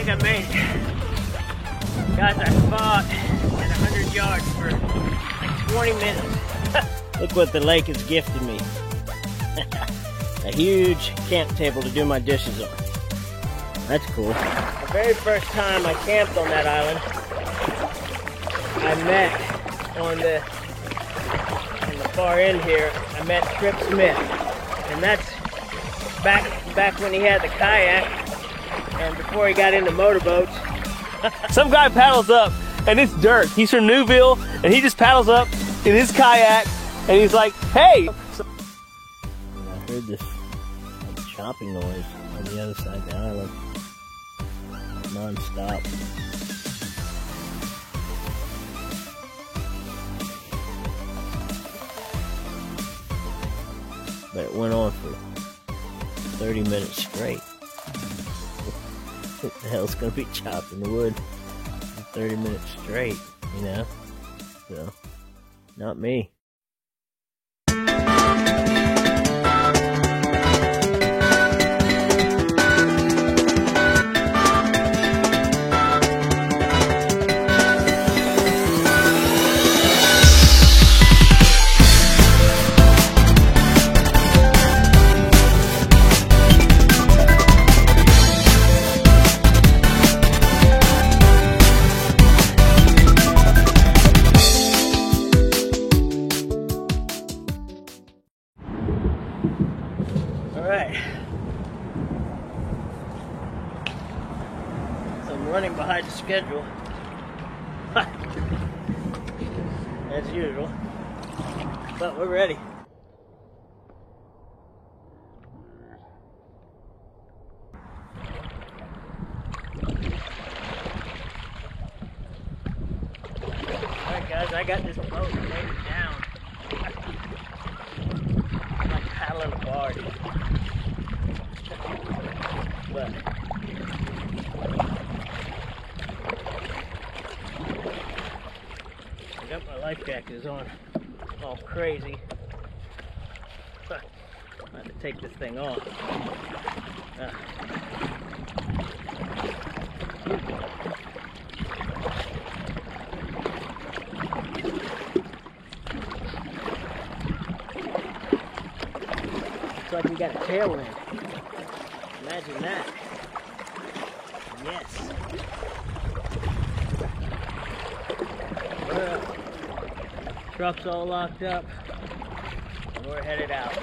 think I made it. Guys, I fought at 100 yards for like 20 minutes. Look what the lake has gifted me. A huge camp table to do my dishes on. That's cool. The very first time I camped on that island, I met on the far end here, I met Trip Smith. And that's back when he had the kayak and before he got into motorboats. Some guy paddles up and it's Dirk. He's from Newville and he just paddles up in his kayak and he's like, hey! I heard this chopping noise on the other side of the island. Non-stop. But it went on for 30 minutes straight. What the hell's gonna be chopping the wood for 30 minutes straight, you know? So, not me. Running behind the schedule as usual, but we're ready. Alright guys, I got this boat laid down. I'm like paddling a barge, but I got my life jacket on, all crazy. I have to take this thing off. Looks like we got a tailwind. Imagine that. Yes. Well, truck's all locked up, and we're headed out.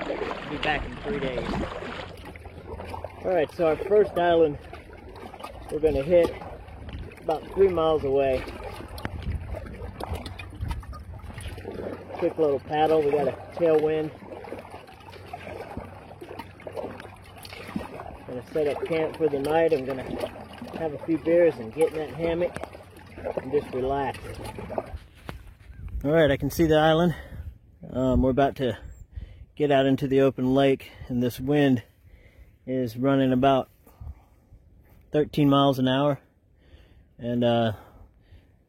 We'll be back in 3 days. Alright, so our first island we're going to hit about 3 miles away. Quick little paddle, we got a tailwind. Gonna set up camp for the night. I'm gonna have a few beers and get in that hammock and just relax. Alright, I can see the island. We're about to get out into the open lake, and this wind is running about 13 miles an hour, and it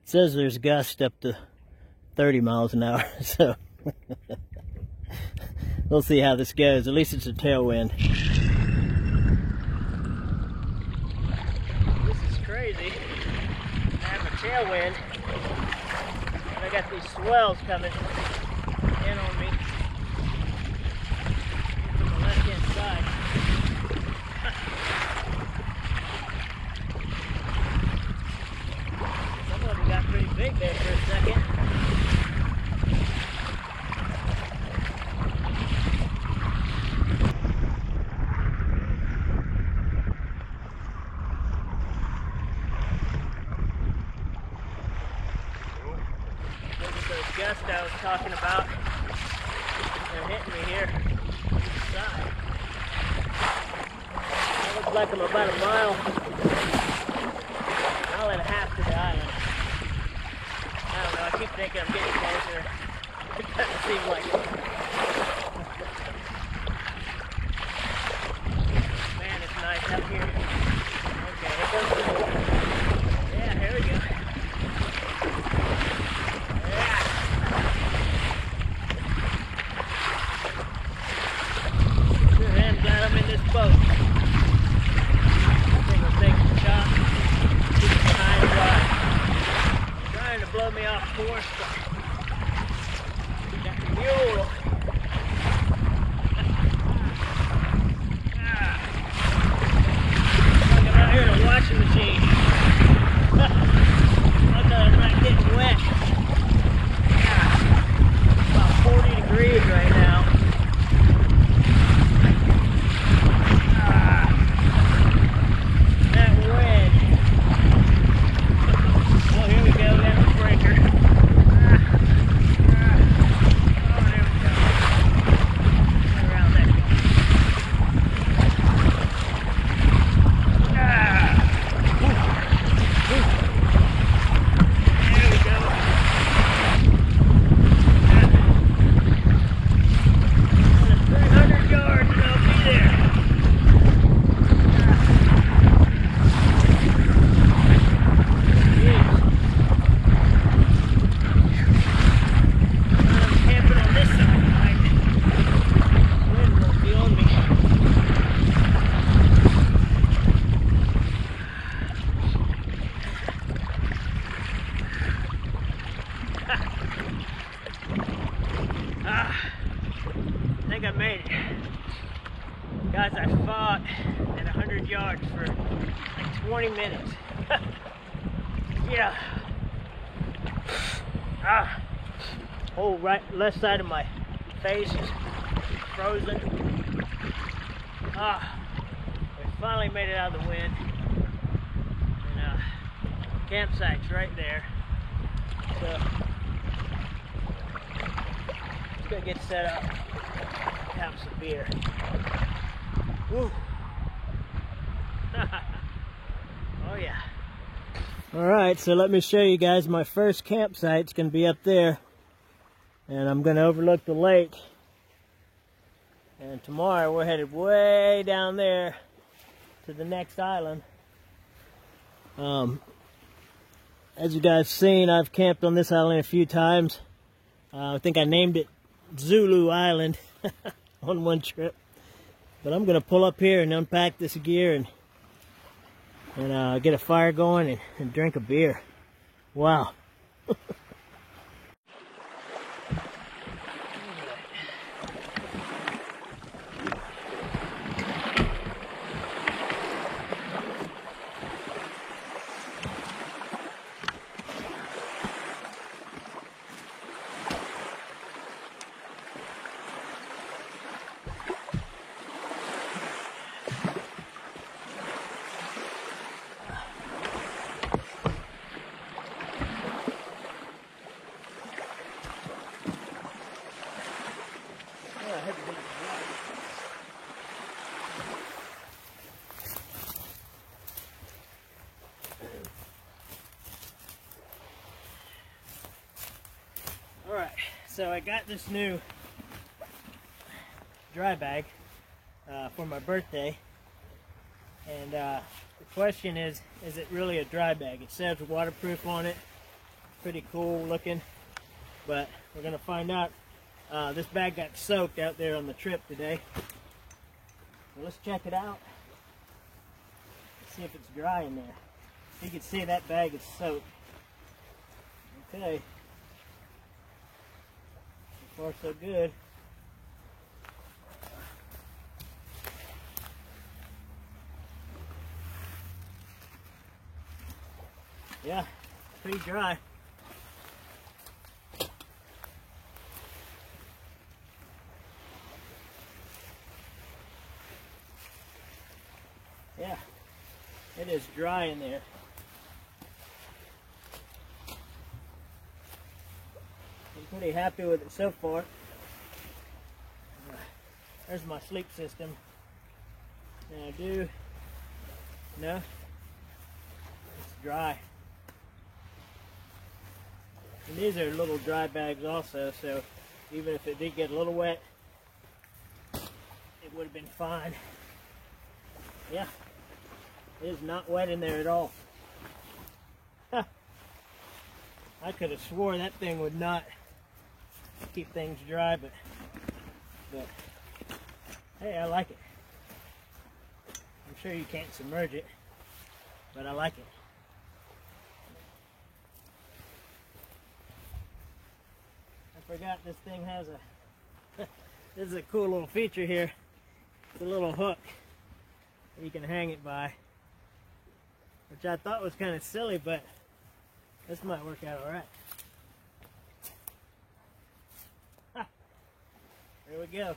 says there's gusts up to 30 miles an hour, so we'll see how this goes. At least it's a tailwind. This is crazy. I have a tailwind, and I got these swells coming in on me from the left-hand side. Some of them got pretty big there for a second. Those gusts I was talking about, they're hitting me here on the side. It looks like I'm about a mile and a half to the island. I don't know, I keep thinking I'm getting closer. It doesn't seem like it. Man, it's nice up here. Okay, here goes the boat. Yeah, here we go. Boat. This thing was course, but got the mule. Talking out here in a washing machine. I'm not getting wet. About 40 degrees right now. That wind. Oh, here we go. That's the breaker. Oh, there we go. Around that corner. There we go. Another 300 yards and I'll be there. Jeez. I'm camping on this side. The wind won't be on me. I think I made it. Guys, I fought at 100 yards for like 20 minutes. Yeah. Whole left side of my face is frozen. We finally made it out of the wind. And campsite's right there. So let's go get set up. Have some beer. Woo. Oh yeah. Alright, so let me show you guys my first campsite. It's going to be up there. And I'm going to overlook the lake. And tomorrow we're headed way down there to the next island. As you guys seen, I've camped on this island a few times. I think I named it Zulu Island on one trip. But I'm going to pull up here and unpack this gear and get a fire going and drink a beer. Wow. Alright, so I got this new dry bag for my birthday, and the question is it really a dry bag? It says waterproof on it, pretty cool looking, but we're going to find out. This bag got soaked out there on the trip today, so let's check it out, see if it's dry in there. You can see that bag is soaked. Okay. So far so good. Yeah, pretty dry. Yeah, it is dry in there. I'm pretty happy with it so far. There's my sleep system. Now no, it's dry. And these are little dry bags also, so even if it did get a little wet, it would have been fine. Yeah, it is not wet in there at all. Huh. I could have swore that thing would not keep things dry, but hey, I like it. I'm sure you can't submerge it, but I like it. forgot this thing has a this is a cool little feature here. It's a little hook that you can hang it by, which I thought was kind of silly, but this might work out all right. There we go.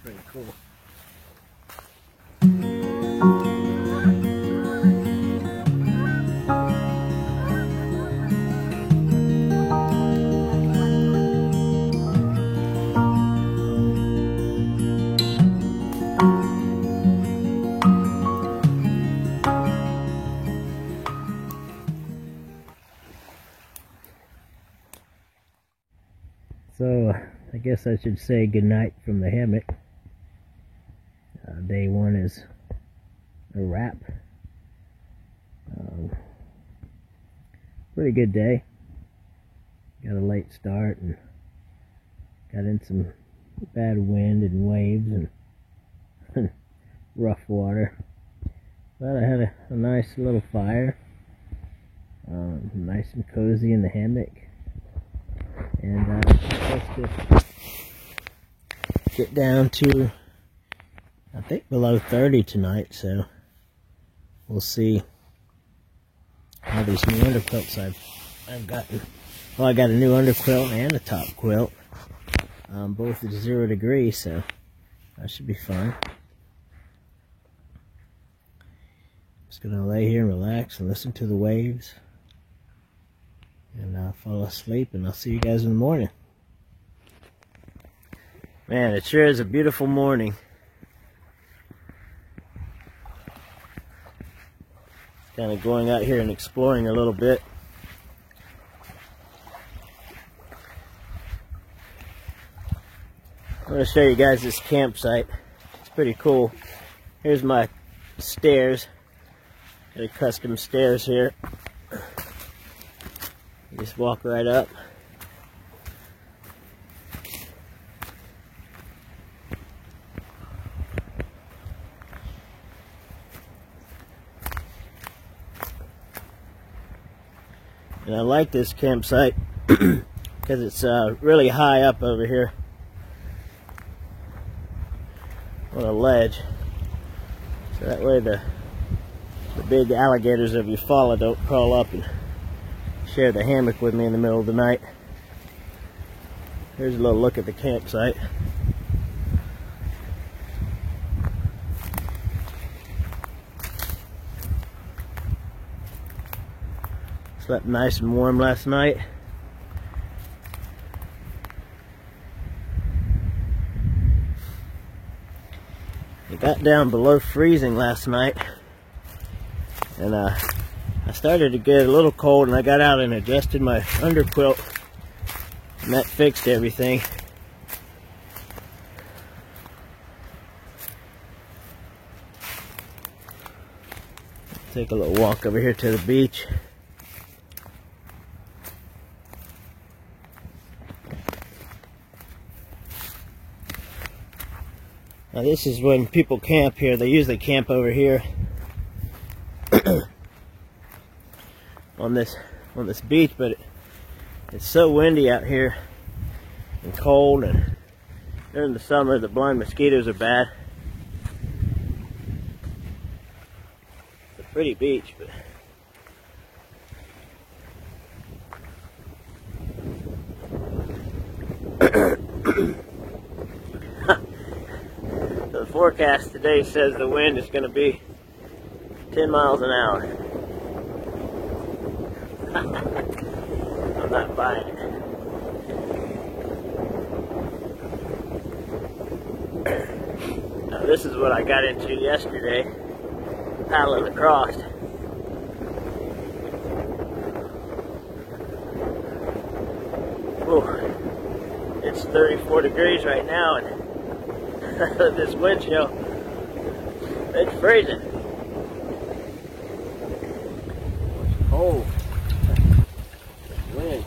Pretty cool. So, I guess I should say goodnight from the hammock. Day one is a wrap. Pretty good day. Got a late start and got in some bad wind and waves and rough water. But I had a nice little fire. Nice and cozy in the hammock. And supposed to get down to, I think, below 30 tonight, so we'll see how these new underquilts I've gotten. Well, I got a new underquilt and a top quilt, both at 0 degrees, so that should be fun. Just gonna lay here and relax and listen to the waves and fall asleep, and I'll see you guys in the morning. Man, it sure is a beautiful morning. Kind of going out here and exploring a little bit. I'm going to show you guys this campsite. It's pretty cool. Here's my stairs. Got a custom stairs here. You just walk right up. And I like this campsite because it's really high up over here on a ledge. So that way the big alligators of Eufaula don't crawl up and share the hammock with me in the middle of the night. Here's a little look at the campsite. Slept nice and warm last night. It got down below freezing last night, and I started to get a little cold, and I got out and adjusted my underquilt, and that fixed everything. Take a little walk over here to the beach. Now this is when people camp here. They usually camp over here on this beach, but it's so windy out here and cold, and during the summer the blind mosquitoes are bad. It's a pretty beach, but the forecast today says the wind is going to be 10 miles an hour. I'm not buying it. Now this is what I got into yesterday, paddling across. Whew. It's 34 degrees right now, and this wind chill, it's freezing. It's cold. Wind.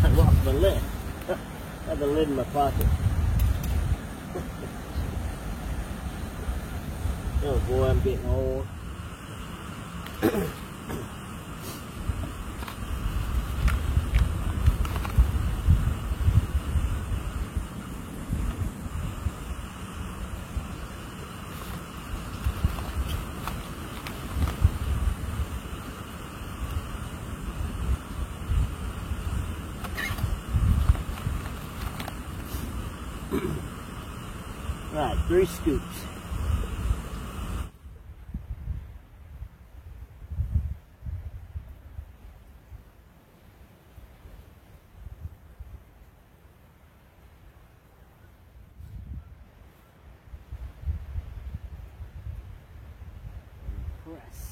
I lost my lid. I had the lid in my pocket. Oh boy, I'm getting old. Right, 3 scoops. Press.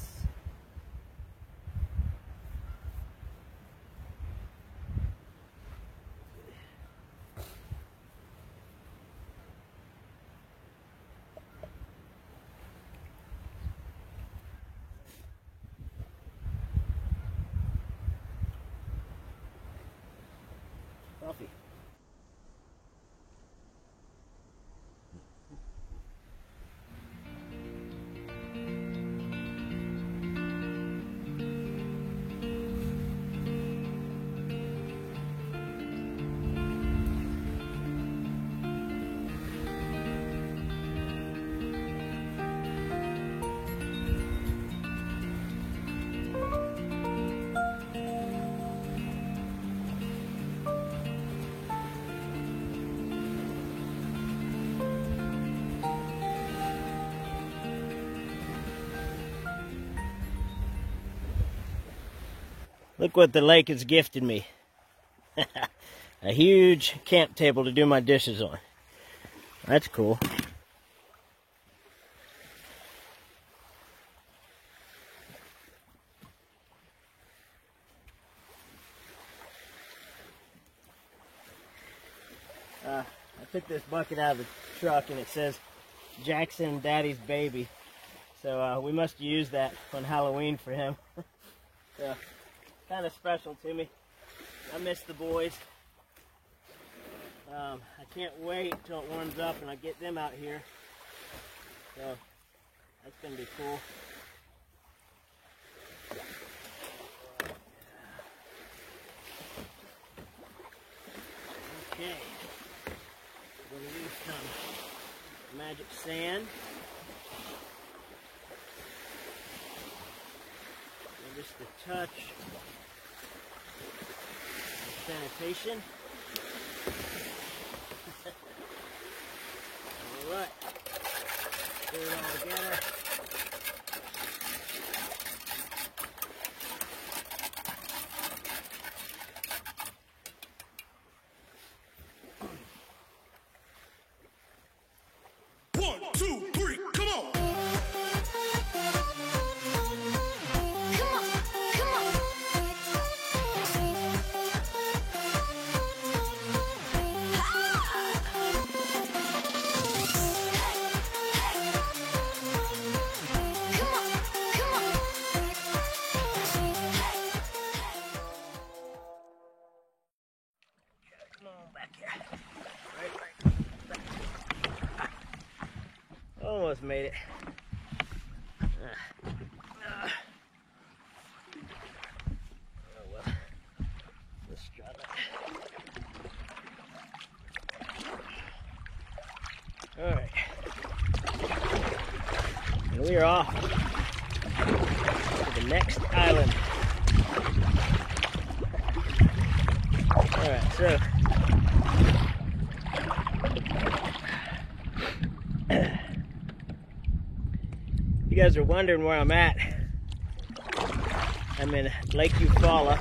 Coffee. Look what the lake has gifted me. A huge camp table to do my dishes on. That's cool. I took this bucket out of the truck and it says Jackson Daddy's Baby. So we must use that on Halloween for him. So, kind of special to me. I miss the boys. I can't wait till it warms up and I get them out here. So that's going to be cool. Okay. We're going to use some magic sand. And just a touch of sanitation. Alright, put it all together. One, two, three, come on! Almost made it. Oh well. Let's try that. Alright. And we are off to the next island. Alright, so you guys are wondering where I'm at. I'm in Lake Eufaula.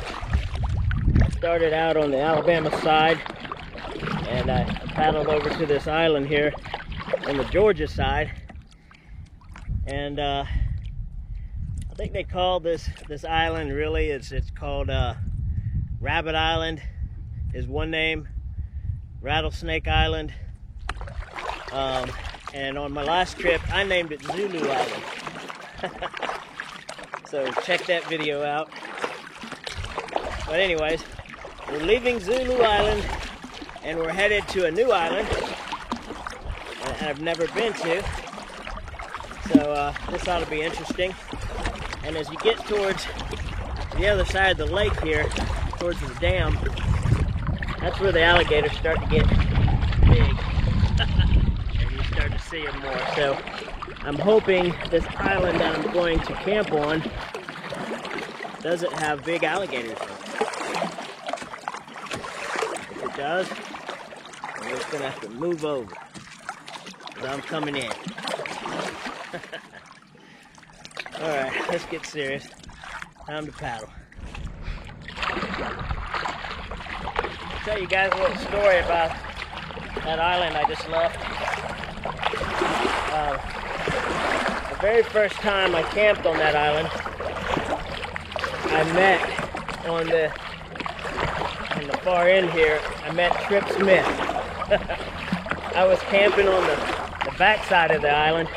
I started out on the Alabama side and I paddled over to this island here on the Georgia side. And I think they call this island, really, it's called Rabbit Island is one name, Rattlesnake Island. And on my last trip, I named it Zulu Island. So check that video out. But anyways, we're leaving Zulu Island and we're headed to a new island that I've never been to. So this ought to be interesting. And as you get towards the other side of the lake here, towards the dam, that's where the alligators start to get big. And you start to see them more. So I'm hoping this island that I'm going to camp on doesn't have big alligators in it. If it does, we're just going to have to move over, because I'm coming in. Alright, let's get serious. Time to paddle. I'll tell you guys a little story about that island I just left. The very first time I camped on that island, I met on the far end here, I met Trip Smith. I was camping on the back side of the island,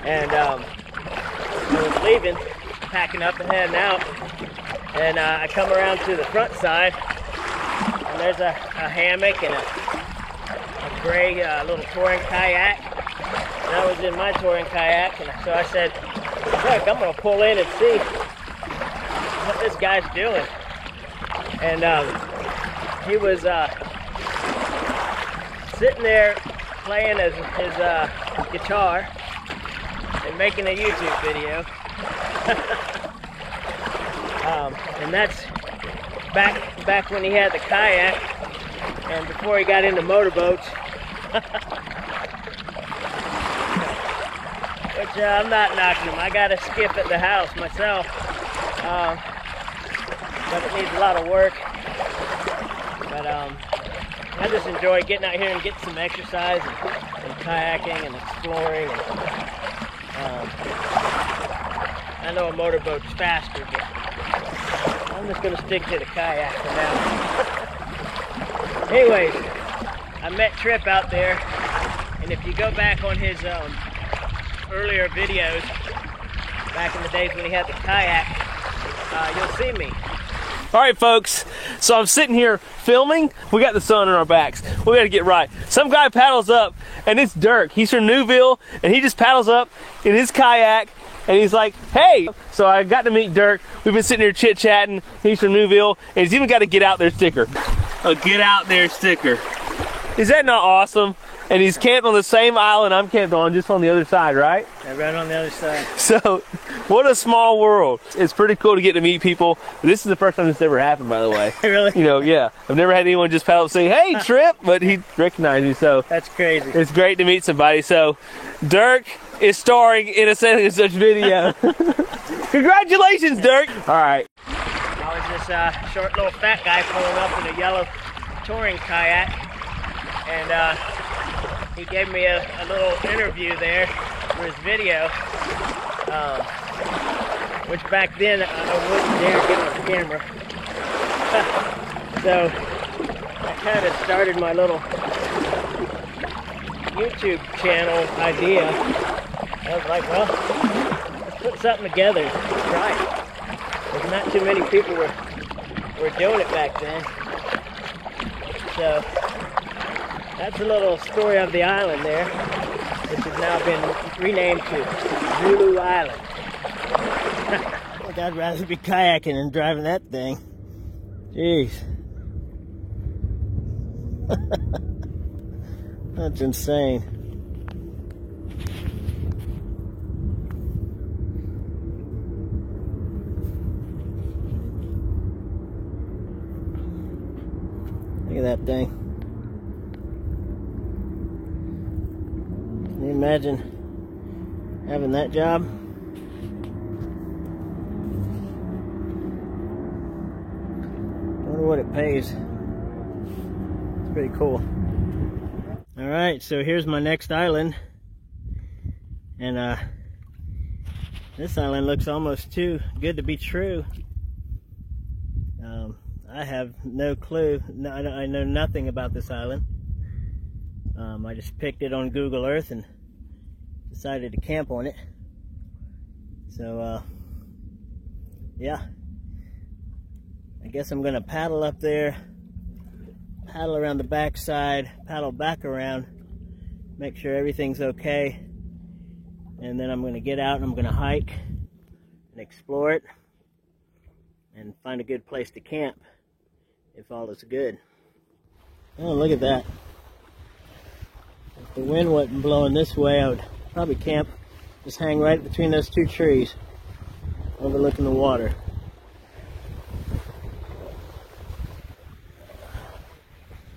and I was leaving, packing up and heading out, and I come around to the front side, and there's a hammock and a gray little touring kayak. And I was in my touring kayak, and so I said, look, I'm going to pull in and see what this guy's doing. And he was sitting there playing his guitar and making a YouTube video. And that's back when he had the kayak and before he got into motorboats. Which I'm not knocking him. I got to skip at the house myself. but it needs a lot of work. But I just enjoy getting out here and getting some exercise and kayaking and exploring. And, I know a motorboat's faster, but I'm just going to stick to the kayak for now. Anyways, I met Trip out there, and if you go back on his earlier videos, back in the days when he had the kayak, you'll see me. All right, folks, so I'm sitting here filming. We got the sun on our backs. We gotta get right. Some guy paddles up, and it's Dirk. He's from Newville, and he just paddles up in his kayak, and he's like, hey. So I got to meet Dirk. We've been sitting here chit-chatting. He's from Newville, and he's even got a Get Out There sticker. A Get Out There sticker. Is that not awesome? And he's camped on the same island I'm camped on, just on the other side, right? Yeah, right on the other side. So, what a small world. It's pretty cool to get to meet people. This is the first time this ever happened, by the way. Really? You know, yeah. I've never had anyone just paddle up and say, hey, Trip, but he recognized me, so. That's crazy. It's great to meet somebody. So, Dirk is starring in a Such and Such video. Congratulations, Dirk. All right. I was this short little fat guy pulling up in a yellow touring kayak, and he gave me a little interview there for his video, which back then I wouldn't dare get on camera. So I kind of started my little YouTube channel idea. I was like, well, let's put something together, try it. There's not too many people were doing it back then. So that's a little story of the island there, which has now been renamed to Zulu Island. I think I'd rather be kayaking than driving that thing. Jeez. That's insane. Look at that thing. Can you imagine having that job? Wonder what it pays. It's pretty cool. Alright, so here's my next island. And this island looks almost too good to be true. I have no clue. I know nothing about this island. I just picked it on Google Earth and decided to camp on it. So, yeah. I guess I'm gonna paddle up there, paddle around the backside, paddle back around, make sure everything's okay, and then I'm gonna get out and I'm gonna hike and explore it and find a good place to camp if all is good. Oh, look at that. If the wind wasn't blowing this way, I would probably camp, just hang right between those two trees, overlooking the water.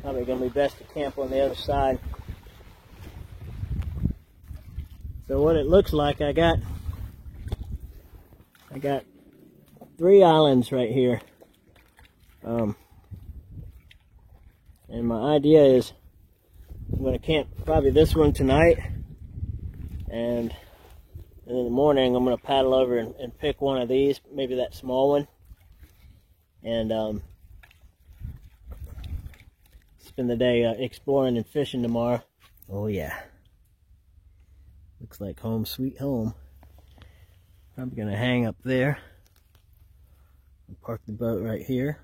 Probably going to be best to camp on the other side. So what it looks like, I got 3 islands right here. And my idea is I'm going to camp probably this one tonight, and in the morning I'm going to paddle over and pick one of these, maybe that small one, and spend the day exploring and fishing tomorrow. Oh yeah, looks like home sweet home. Probably going to hang up there and park the boat right here.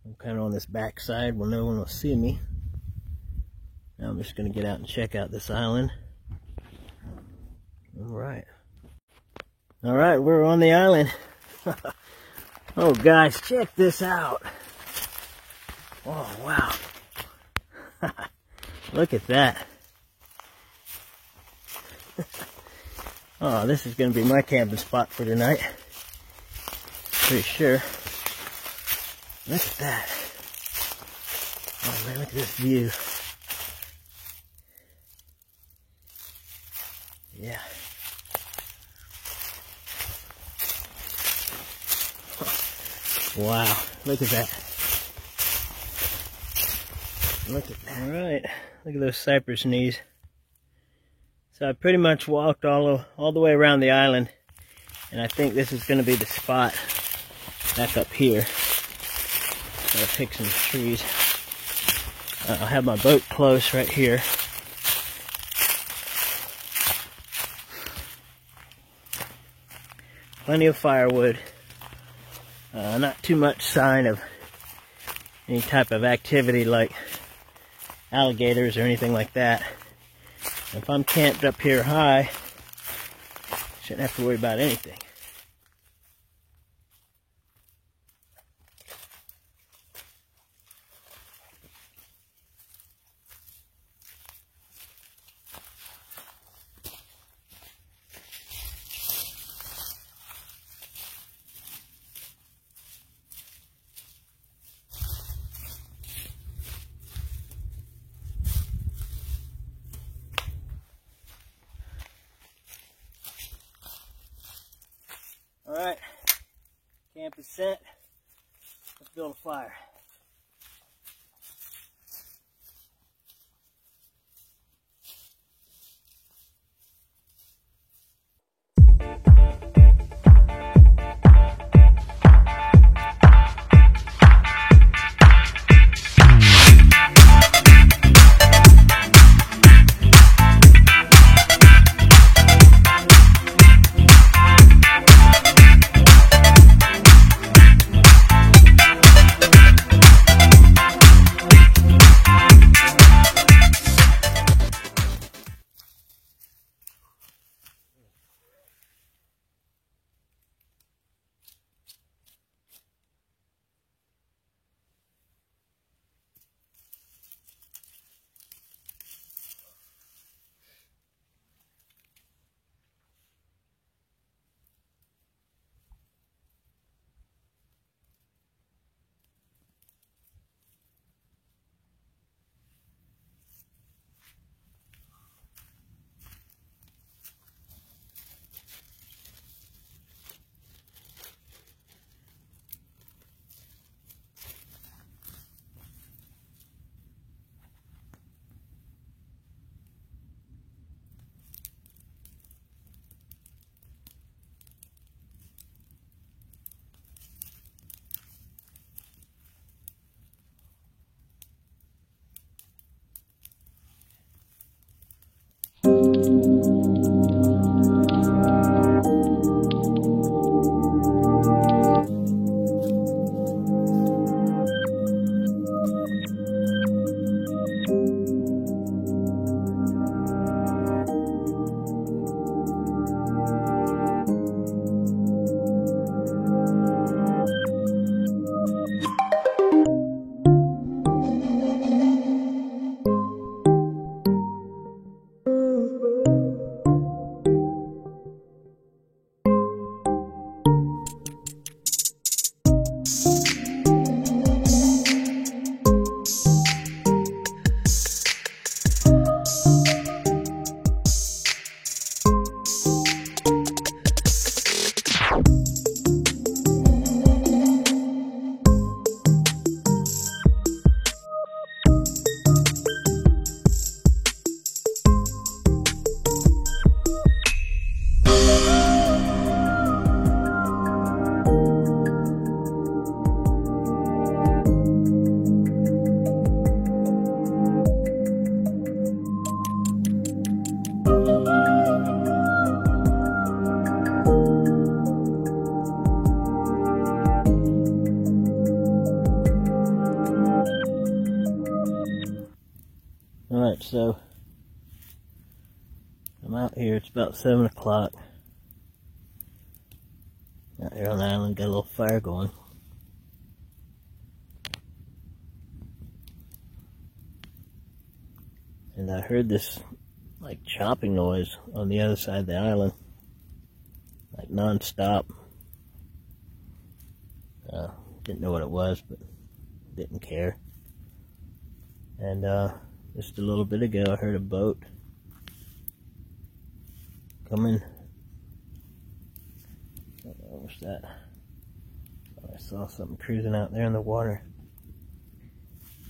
I'm kind of on this back side where no one will see me. Now I'm just going to get out and check out this island. Alright. Alright, we're on the island. Oh guys, check this out. Oh wow. Look at that. Oh, this is going to be my camping spot for tonight. Pretty sure. Look at that. Oh man, look at this view. Yeah. Wow, look at that. Look at that. All right, look at those cypress knees. So I pretty much walked all the way around the island, and I think this is going to be the spot back up here. Gotta pick some trees. I'll have my boat close right here. Plenty of firewood. Not too much sign of any type of activity like alligators or anything like that. If I'm camped up here high, shouldn't have to worry about anything. Alright, camp is set. Let's build a fire. Alright, so I'm out here, it's about 7 o'clock. Out here on the island, got a little fire going. And I heard this like chopping noise on the other side of the island, like non-stop. Didn't know what it was, but didn't care. And just a little bit ago I heard a boat coming. What's that? I saw something cruising out there in the water.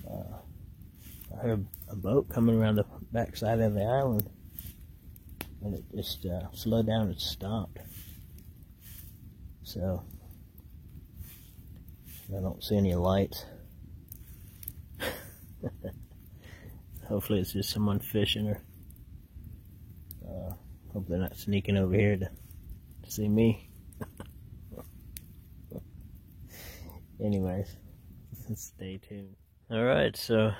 I heard a boat coming around the backside of the island, and it just slowed down and stopped. So I don't see any lights. Hopefully it's just someone fishing, or hope they're not sneaking over here to see me. Anyways, stay tuned. Alright, so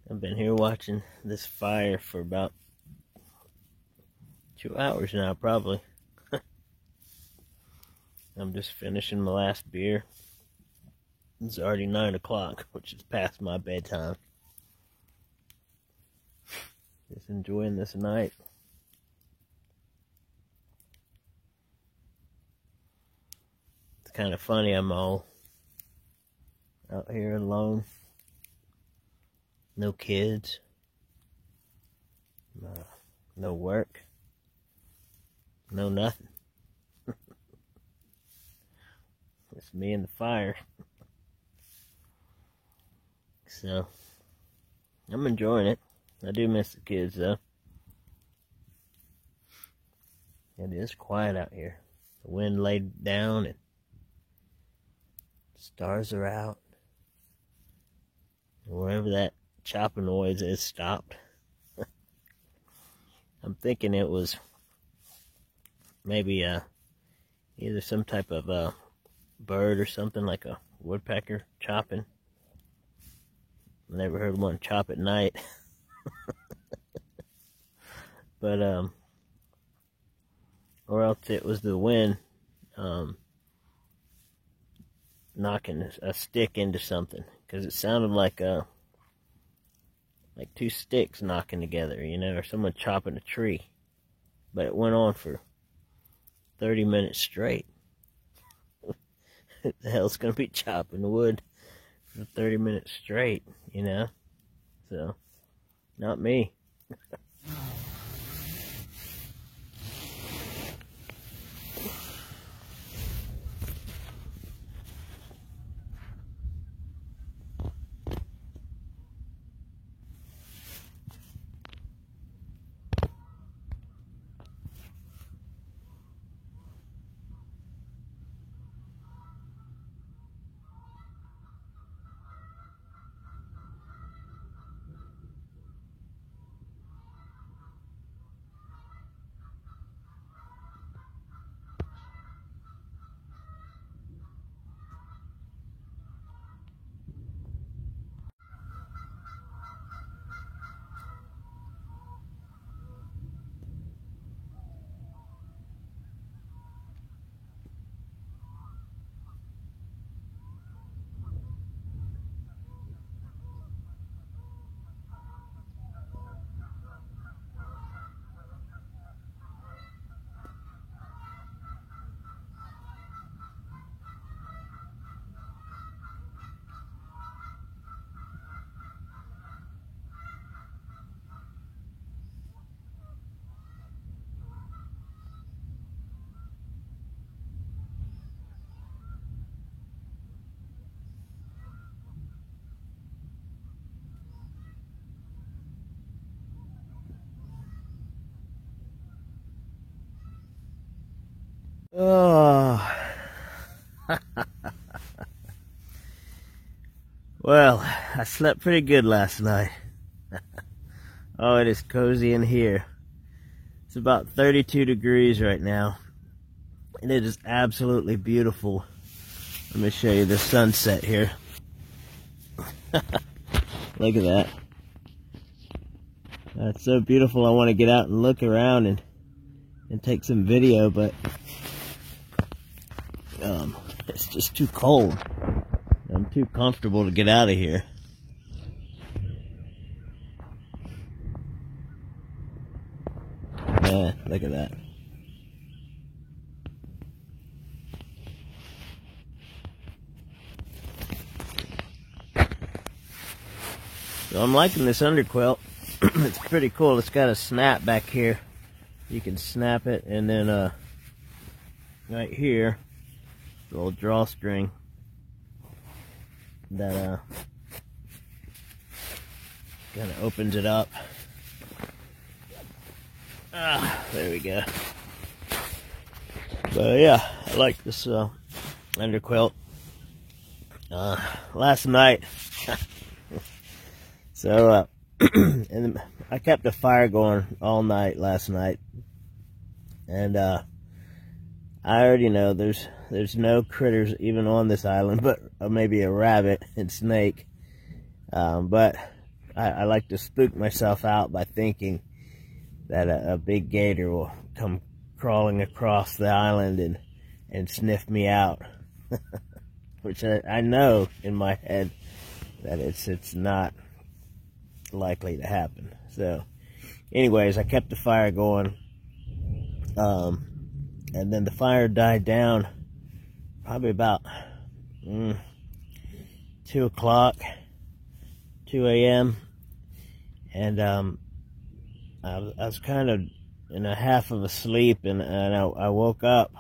I've been here watching this fire for about 2 hours now, probably. I'm just finishing my last beer. It's already 9 o'clock, which is past my bedtime. Just enjoying this night. It's kind of funny, I'm all out here alone. No kids. No work. No nothing. It's me and the fire. So, I'm enjoying it. I do miss the kids, though. It is quiet out here. The wind laid down and stars are out. And wherever that chopping noise is stopped. I'm thinking it was maybe either some type of bird or something, like a woodpecker chopping. Never heard one chop at night. But or else it was the wind knocking a stick into something, because it sounded like 2 sticks knocking together, you know, or someone chopping a tree. But it went on for 30 minutes straight. Who the hell's gonna be chopping wood for 30 minutes straight, you know? So, not me. Oh. Well, I slept pretty good last night. Oh, it is cozy in here. It's about 32 degrees right now, and it is absolutely beautiful. Let me show you the sunset here. Look at that. It's so beautiful. I want to get out and look around and take some video, but it's just too cold. I'm too comfortable to get out of here. Yeah, look at that. So I'm liking this underquilt. It's pretty cool. It's got a snap back here. You can snap it, and then right here little drawstring that kind of opens it up. There we go. But yeah, I like this underquilt. Last night, so and I kept a fire going all night last night, and I already know there's no critters even on this island, but maybe a rabbit and snake. But I like to spook myself out by thinking that a big gator will come crawling across the island and sniff me out, which I know in my head that it's not likely to happen. So anyways, I kept the fire going, and then the fire died down probably about 2 o'clock, 2 a.m. and I was kind of in a half of a sleep, and I woke up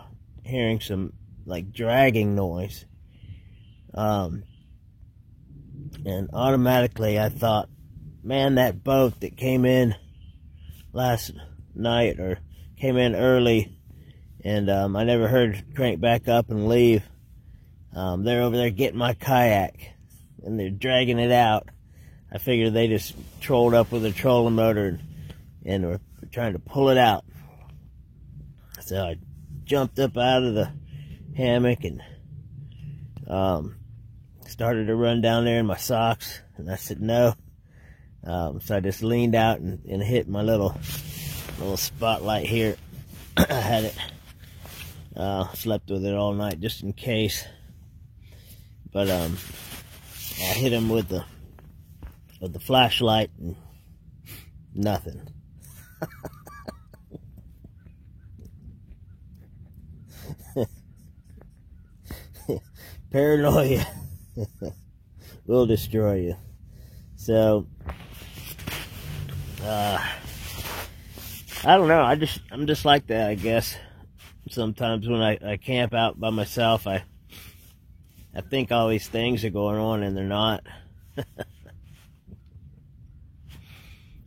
hearing some like dragging noise, and automatically I thought, man, that boat that came in last night, or came in early, and I never heard crank back up and leave. They're over there getting my kayak, and they're dragging it out. I figured they just trolled up with a trolling motor and were trying to pull it out. So I jumped up out of the hammock and started to run down there in my socks, and I said no. So I just leaned out and hit my little spotlight here. I had it, slept with it all night just in case. But I hit him with the flashlight and nothing. Paranoia will destroy you. So I don't know. I'm just like that, I guess. Sometimes when I camp out by myself, I think all these things are going on and they're not.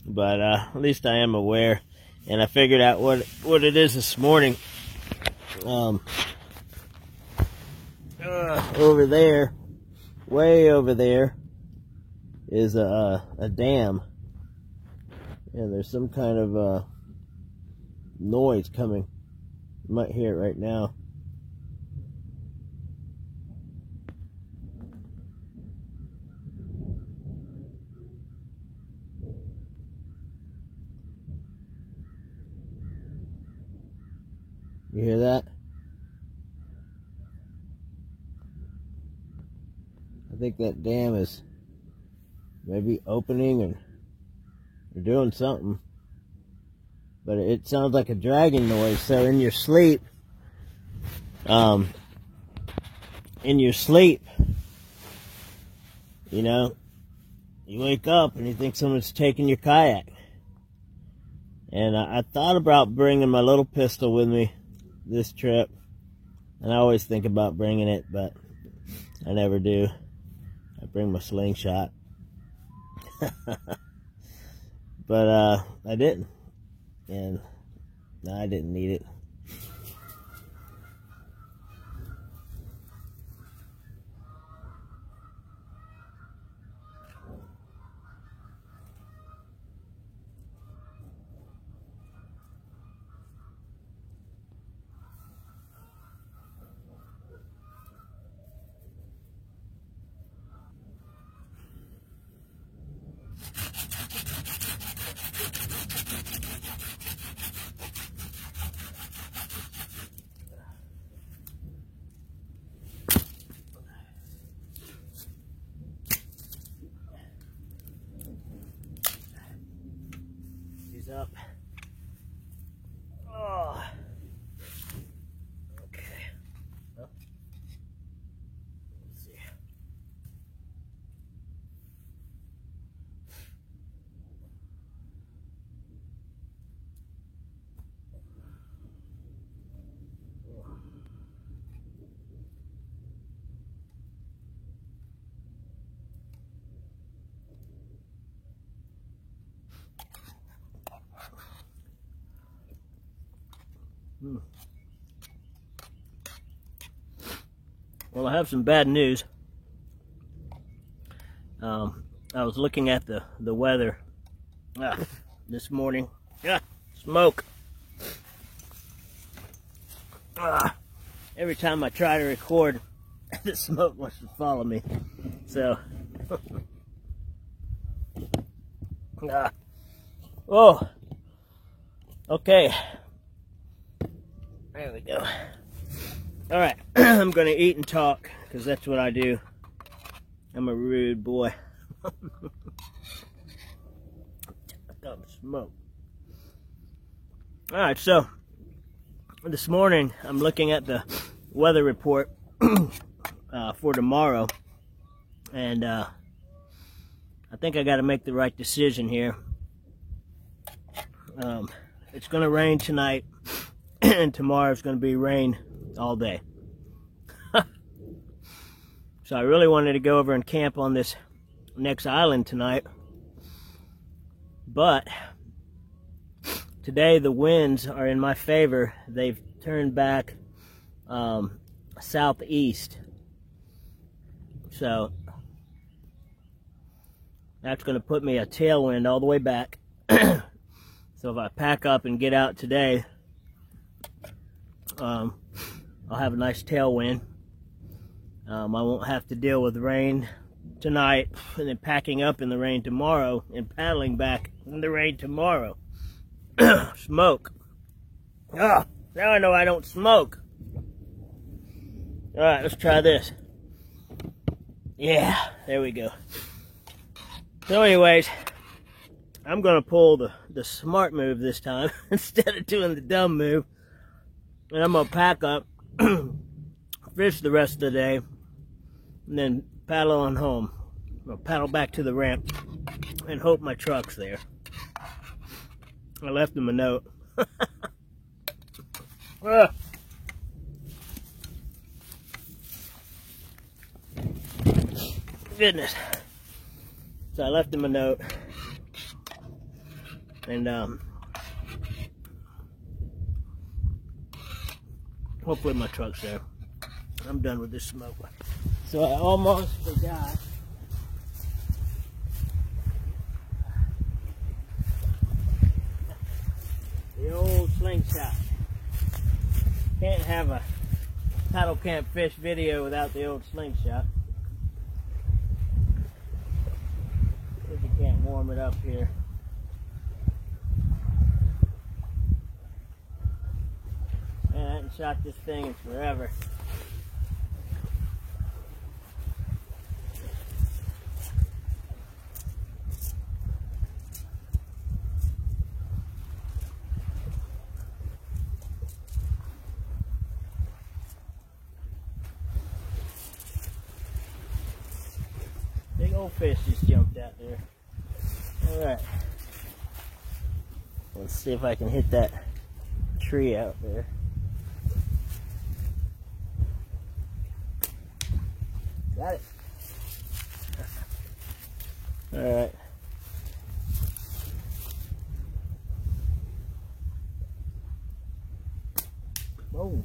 But at least I am aware, and I figured out what it is this morning. Over there, way over there, is a dam, and there's some kind of noise coming. You might hear it right now. You hear that? I think that dam is maybe opening or doing something. But it sounds like a dragging noise. So in your sleep, you know, you wake up and you think someone's taking your kayak. And I thought about bringing my little pistol with me this trip, and I always think about bringing it, but I never do. I bring my slingshot. But I didn't, and I didn't need it. Up. Oh. Okay. Well, let's see. Well, I have some bad news. I was looking at the weather this morning. Smoke. Every time I try to record, the smoke wants to follow me. So, oh, okay. There we go. All right, I'm gonna eat and talk because that's what I do. I'm a rude boy. Smoke. All right, so this morning I'm looking at the weather report for tomorrow, and I think I got to make the right decision here. It's going to rain tonight, and tomorrow it's going to be rain all day. So I really wanted to go over and camp on this next island tonight, but today the winds are in my favor. They've turned back southeast, so that's going to put me a tailwind all the way back. So if I pack up and get out today, I'll have a nice tailwind. I won't have to deal with rain tonight and then packing up in the rain tomorrow and paddling back in the rain tomorrow. Smoke. Now I know I don't smoke. Alright, let's try this. Yeah, there we go. So anyways, I'm going to pull the smart move this time instead of doing the dumb move. And I'm going to pack up, fish the rest of the day, and then paddle on home. Or paddle back to the ramp and hope my truck's there. I left him a note. Goodness. So I left him a note. And hopefully my truck's there. I'm done with this smoke. So I almost forgot. The old slingshot. Can't have a paddle camp fish video without the old slingshot. If you can't warm it up here. Man, I haven't shot this thing in forever. Big old fish just jumped out there. Alright. Let's see if I can hit that tree out there. Got it. Alright. Whoa.